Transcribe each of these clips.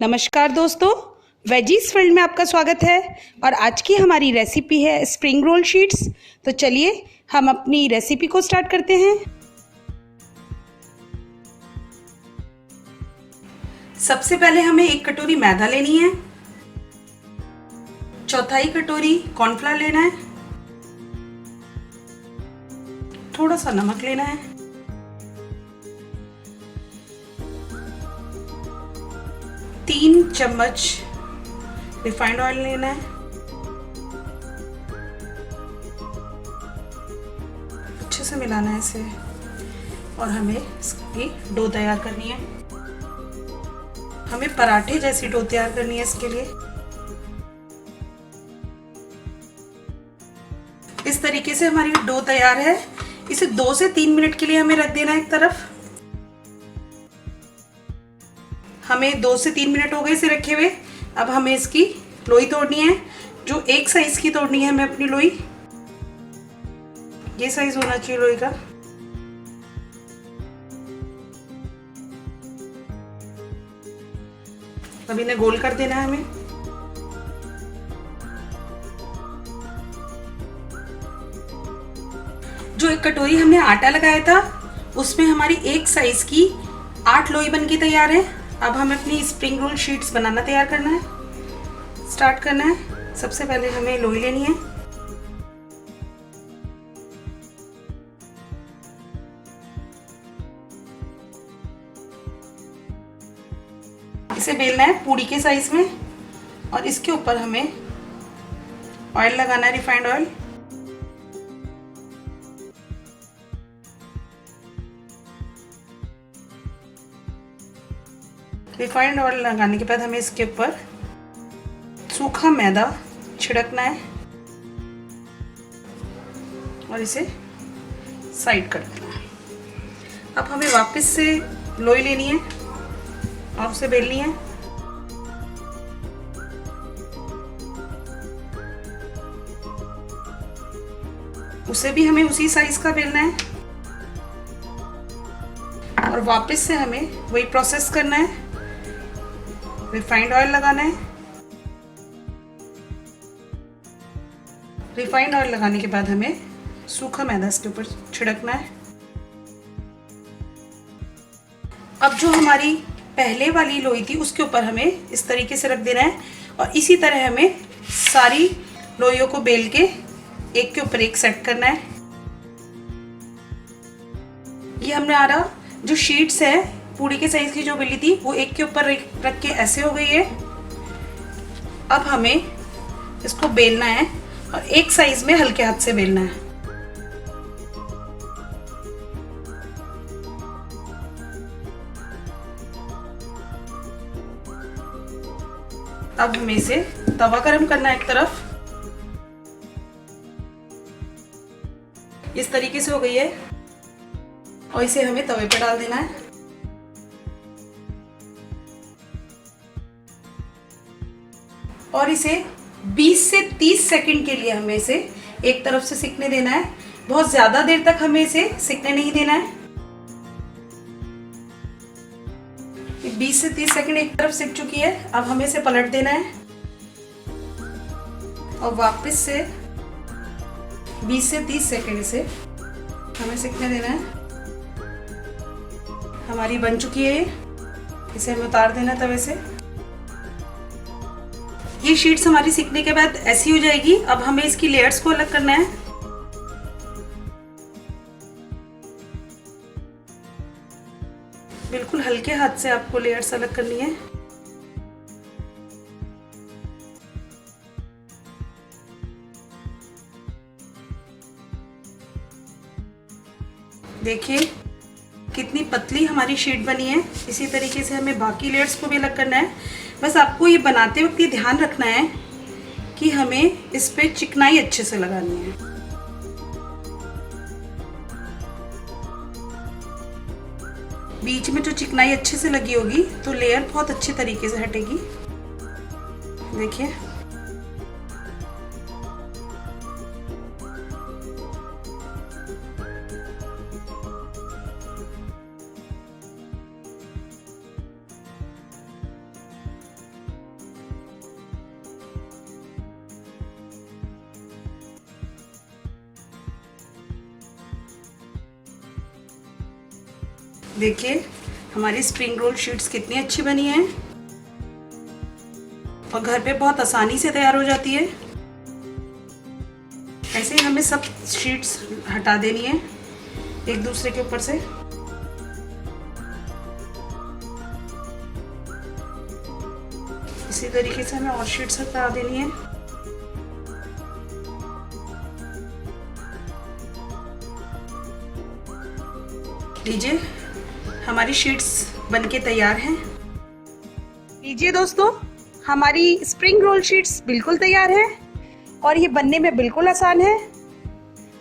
नमस्कार दोस्तों, veggies field में आपका स्वागत है। और आज की हमारी रेसिपी है स्प्रिंग रोल शीट्स। तो चलिए हम अपनी रेसिपी को स्टार्ट करते हैं। सबसे पहले हमें 1 कटोरी मैदा लेनी है, चौथाई कटोरी कॉर्नफ्लावर लेना है, थोड़ा सा नमक लेना है, 3 चम्मच रिफाइंड ऑयल लेना है, अच्छे से मिलाना है इसे और हमें इसकी डो तैयार करनी है। हमें पराठे जैसी डो तैयार करनी है। इसके लिए इस तरीके से हमारी डो तैयार है। इसे 2 से 3 मिनट के लिए हमें रख देना है एक तरफ। हमें 2 से 3 मिनट हो गए इसे रखे हुए। अब हमें इसकी लोई तोड़नी है, जो एक साइज की तोड़नी है हमें अपनी लोई। ये साइज होना चाहिए लोई का। अब इन्हें गोल कर देना है हमें। जो 1 कटोरी हमने आटा लगाया था उसमें हमारी एक साइज की 8 लोई बन के तैयार है। अब हमें अपनी स्प्रिंग रोल शीट्स बनाना तैयार करना है, स्टार्ट करना है। सबसे पहले हमें लोई लेनी है, इसे बेलना है पूड़ी के साइज में और इसके ऊपर हमें ऑयल लगाना है, रिफाइंड ऑयल। रिफाइंड ऑयल लगाने के बाद हमें इसके ऊपर सूखा मैदा छिड़कना है और इसे साइड कर देना है। अब हमें वापस से लोई लेनी है और उसे बेलनी है। उसे भी हमें उसी साइज का बेलना है और वापस से हमें वही प्रोसेस करना है। रिफाइंड ऑयल लगाना है। रिफाइंड ऑयल लगाने के बाद हमें सूखा मैदा इसके ऊपर छिड़कना है। अब जो हमारी पहले वाली लोई थी उसके ऊपर हमें इस तरीके से रख देना है और इसी तरह हमें सारी लोइयों को बेल के एक के ऊपर एक सेट करना है। ये हमारा जो शीट्स है पूड़ी के साइज की जो बेली थी वो एक के ऊपर रख के ऐसे हो गई है। अब हमें इसको बेलना है और एक साइज में हल्के हाथ से बेलना है। अब हमें इसे तवा गरम करना है एक तरफ। इस तरीके से हो गई है और इसे हमें तवे पर डाल देना है। और इसे 20 से 30 सेकंड के लिए हमें इसे एक तरफ से सिकने देना है। बहुत ज्यादा देर तक हमें इसे सिकने नहीं देना है। 20 से 30 सेकंड एक तरफ सिक चुकी है। अब हमें इसे पलट देना है और वापस से 20 से 30 सेकंड इसे हमें सिकने देना है। हमारी बन चुकी है। इसे हमें उतार देना तवे से। ये शीट्स हमारी सिकने के बाद ऐसी हो जाएगी। अब हमें इसकी लेयर्स को अलग करना है। बिल्कुल हल्के हाथ से आपको लेयर्स अलग करनी है। देखिए कितनी पतली हमारी शीट बनी है। इसी तरीके से हमें बाकी लेयर्स को भी अलग करना है। बस आपको ये बनाते वक्त ये ध्यान रखना है कि हमें इस पे चिकनाई अच्छे से लगानी है। बीच में जो चिकनाई अच्छे से लगी होगी तो लेयर बहुत अच्छे तरीके से हटेगी। देखिए देखिए हमारी स्प्रिंग रोल शीट्स कितनी अच्छी बनी है और घर पे बहुत आसानी से तैयार हो जाती है। ऐसे ही हमें सब शीट्स हटा देनी है एक दूसरे के ऊपर से। इसी तरीके से हमें और शीट्स हटा देनी है। लीजिए हमारी शीट्स बनके तैयार हैं। लीजिए दोस्तों, हमारी स्प्रिंग रोल शीट्स बिल्कुल तैयार है और ये बनने में बिल्कुल आसान है।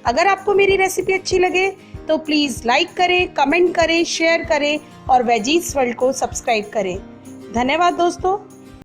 अगर आपको मेरी रेसिपी अच्छी लगे तो प्लीज़ लाइक करें, कमेंट करें, शेयर करें और वेजीज वर्ल्ड को सब्सक्राइब करें। धन्यवाद दोस्तों।